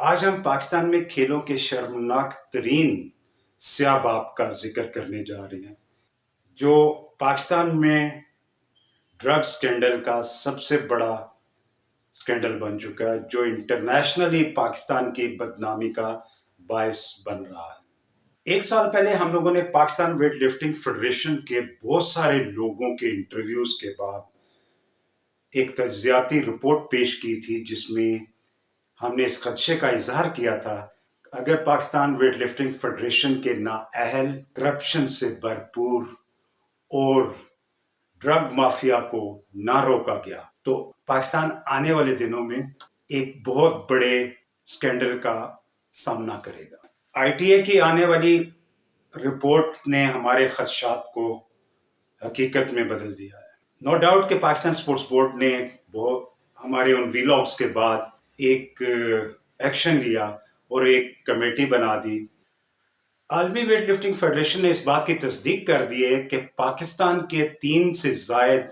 آج ہم پاکستان میں کھیلوں کے شرمناک ترین سیاہ باب کا ذکر کرنے جا رہے ہیں جو پاکستان میں ڈرگ سکینڈل کا سب سے بڑا سکینڈل بن چکا ہے جو انٹرنیشنلی پاکستان کی بدنامی کا باعث بن رہا ہے۔ ایک سال پہلے ہم لوگوں نے پاکستان ویٹ لفٹنگ فیڈریشن کے بہت سارے لوگوں کے انٹرویوز کے بعد ایک تجزیاتی رپورٹ پیش کی تھی جس میں ہم نے اس خدشے کا اظہار کیا تھا اگر پاکستان ویٹ لفٹنگ فیڈریشن کے نااہل، کرپشن سے بھرپور اور ڈرگ مافیا کو نہ روکا گیا تو پاکستان آنے والے دنوں میں ایک بہت بڑے سکینڈل کا سامنا کرے گا۔ آئی ٹی اے کی آنے والی رپورٹ نے ہمارے خدشات کو حقیقت میں بدل دیا ہے۔ نو ڈاؤٹ کہ پاکستان سپورٹس بورڈ نے ہمارے ان ویلاگز کے بعد ایک ایکشن لیا اور ایک کمیٹی بنا دی۔ عالمی ویٹ لفٹنگ فیڈریشن نے اس بات کی تصدیق کر دی ہے کہ پاکستان کے 3 سے زائد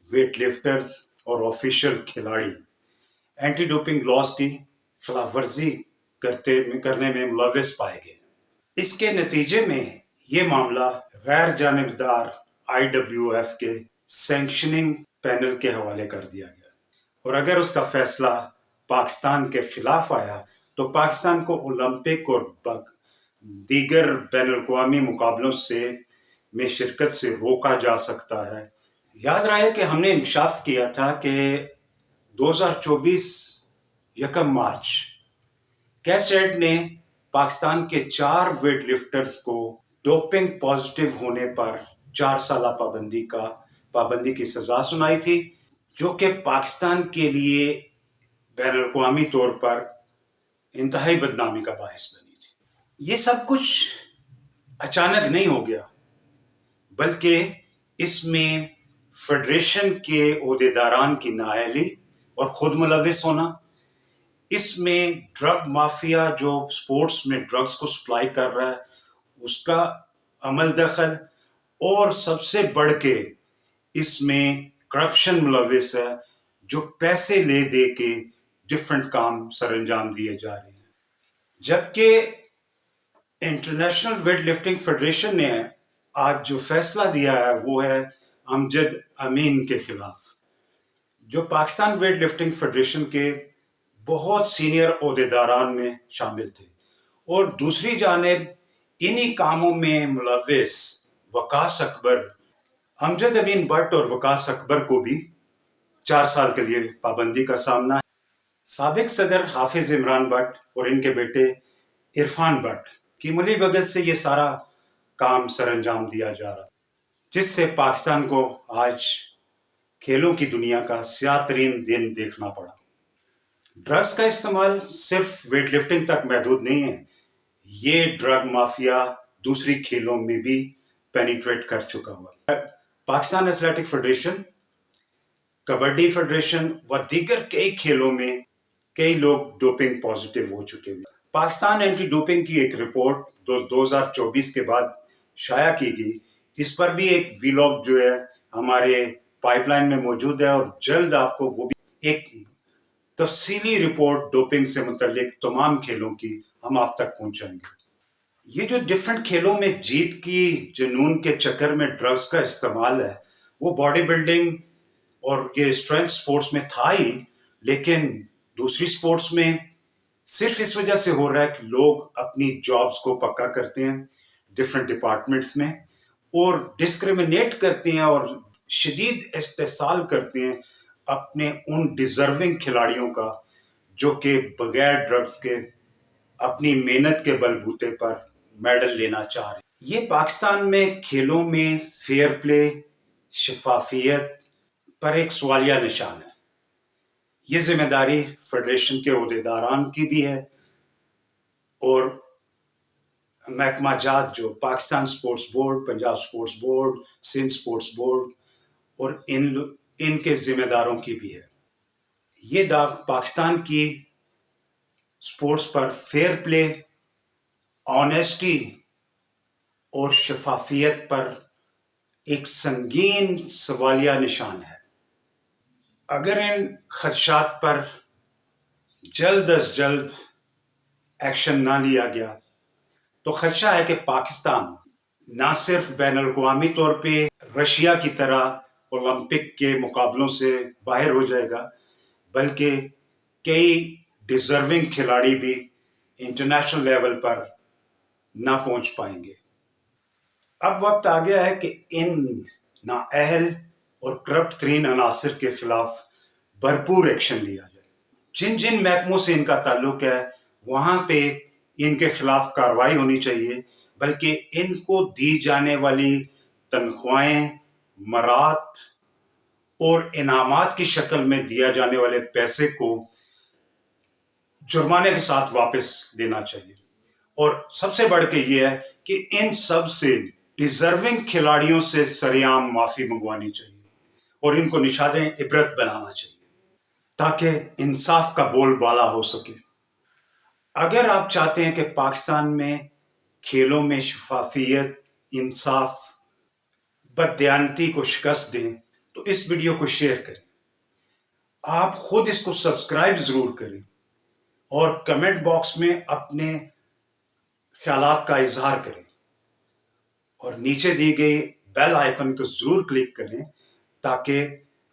ویٹ لفٹرز اور آفیشل کھلاڑی اینٹی ڈوپنگ لاز کی خلاف ورزی کرنے میں ملوث پائے گئے۔ اس کے نتیجے میں یہ معاملہ غیر جانبدار IWF کے سینکشننگ پینل کے حوالے کر دیا گیا، اور اگر اس کا فیصلہ پاکستان کے خلاف آیا تو پاکستان کو اولمپک اور دیگر بین الاقوامی مقابلوں میں شرکت سے روکا جا سکتا ہے۔ یاد رہے کہ ہم نے انکشاف کیا تھا کہ 2024 یکم مارچ کیسیڈ نے پاکستان کے 4 ویٹ لفٹرز کو ڈوپنگ پازیٹیو ہونے پر 4 سالہ پابندی کی سزا سنائی تھی، جو کہ پاکستان کے لیے بین الاقوامی طور پر انتہائی بدنامی کا باعث بنی تھی۔ یہ سب کچھ اچانک نہیں ہو گیا، بلکہ اس میں فیڈریشن کے عہدیداران کی نااہلی اور خود ملوث ہونا، اس میں ڈرگ مافیا جو سپورٹس میں ڈرگز کو سپلائی کر رہا ہے اس کا عمل دخل، اور سب سے بڑھ کے اس میں کرپشن ملوث ہے جو پیسے لے دے کے ڈفرینٹ کام سر انجام دیے جا رہے ہیں۔ جبکہ انٹرنیشنل ویٹ لفٹنگ فیڈریشن نے آج جو فیصلہ دیا ہے وہ ہے امجد امین کے خلاف، جو پاکستان ویٹ لفٹنگ فیڈریشن کے بہت سینئر عہدیداران میں شامل تھے، اور دوسری جانب انہی کاموں میں ملوث وقاص اکبر، امجد امین بٹ اور وقاص اکبر کو بھی 4 سال کے لیے پابندی کا سامنا ہے۔ سابق صدر حافظ عمران بٹ اور ان کے بیٹے عرفان بٹ کی ملی بھگت سے یہ سارا کام سر انجام دیا جا رہا، جس سے پاکستان کو آج کھیلوں کی دنیا کا سیاہ ترین دن دیکھنا پڑا۔ ڈرگز کا استعمال صرف ویٹ لفٹنگ تک محدود نہیں ہے، یہ ڈرگ مافیا دوسری کھیلوں میں بھی پینیٹریٹ کر چکا ہوا۔ Pakistan athletic federation, kabaddi federation و دیگر کئی کھیلوں میں کئی لوگ ڈوپنگ پازیٹیو ہو چکے ہیں۔ پاکستان اینٹی ڈوپنگ کی ایک رپورٹ 2024 کے بعد شائع کی گئی، اس پر بھی ایک ویلاگ جو ہے ہمارے پائپ لائن میں موجود ہے، اور جلد آپ کو وہ بھی ایک تفصیلی رپورٹ ڈوپنگ سے متعلق تمام کھیلوں کی ہم آپ تک پہنچائیں گے۔ یہ جو ڈفرینٹ کھیلوں میں جیت کی جنون کے چکر میں ڈرگز کا استعمال ہے وہ باڈی بلڈنگ اور یہ اسٹرینتھ سپورٹس میں تھا ہی، لیکن دوسری سپورٹس میں صرف اس وجہ سے ہو رہا ہے کہ لوگ اپنی جابز کو پکا کرتے ہیں ڈفرینٹ ڈپارٹمنٹس میں، اور ڈسکریمنیٹ کرتے ہیں اور شدید استحصال کرتے ہیں اپنے ان ڈیزرونگ کھلاڑیوں کا جو کہ بغیر ڈرگز کے اپنی محنت کے بل بوتے پر میڈل لینا چاہ رہے ہیں۔ یہ پاکستان میں کھیلوں میں فیئر پلے، شفافیت پر ایک سوالیہ نشان ہے۔ یہ ذمہ داری فیڈریشن کے عہدیداران کی بھی ہے، اور محکمہ جات جو Pakistan sports board, Punjab sports board, Sindh sports board اور ان کے ذمہ داروں کی بھی ہے۔ یہ داغ پاکستان کی سپورٹس پر فیئر پلے، آنیسٹی اور شفافیت پر ایک سنگین سوالیہ نشان ہے۔ اگر ان خدشات پر جلد از جلد ایکشن نہ لیا گیا تو خدشہ ہے کہ پاکستان نہ صرف بین الاقوامی طور پہ رشیا کی طرح اولمپک کے مقابلوں سے باہر ہو جائے گا، بلکہ کئی ڈیزرونگ کھلاڑی بھی انٹرنیشنل لیول پر نہ پہنچ پائیں گے۔ اب وقت آ گیا ہے کہ ان نااہل اور کرپٹ ترین عناصر کے خلاف بھرپور ایکشن لیا جائے۔ جن جن محکموں سے ان کا تعلق ہے وہاں پہ ان کے خلاف کارروائی ہونی چاہیے، بلکہ ان کو دی جانے والی تنخواہیں، مراد اور انعامات کی شکل میں دیا جانے والے پیسے کو جرمانے کے ساتھ واپس لینا چاہیے۔ اور سب سے بڑھ کے یہ ہے کہ ان سب سے ڈیزرونگ کھلاڑیوں سے سریعام معافی منگوانی چاہیے اور ان کو نشان عبرت بنانا چاہیے تاکہ انصاف کا بول بالا ہو سکے۔ اگر آپ چاہتے ہیں کہ پاکستان میں کھیلوں میں شفافیت، انصاف، بددیانتی کو شکست دیں تو اس ویڈیو کو شیئر کریں۔ آپ خود اس کو سبسکرائب ضرور کریں اور کمنٹ باکس میں اپنے خیالات کا اظہار کریں اور نیچے دی گئی بیل آئیکن کو ضرور کلک کریں تاکہ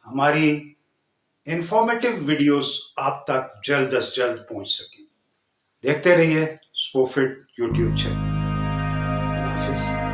ہماری انفارمیٹو ویڈیوز آپ تک جلد از جلد پہنچ سکیں۔ دیکھتے رہیے اسپورٹ فٹ یوٹیوب چینل۔ اللہ حافظ۔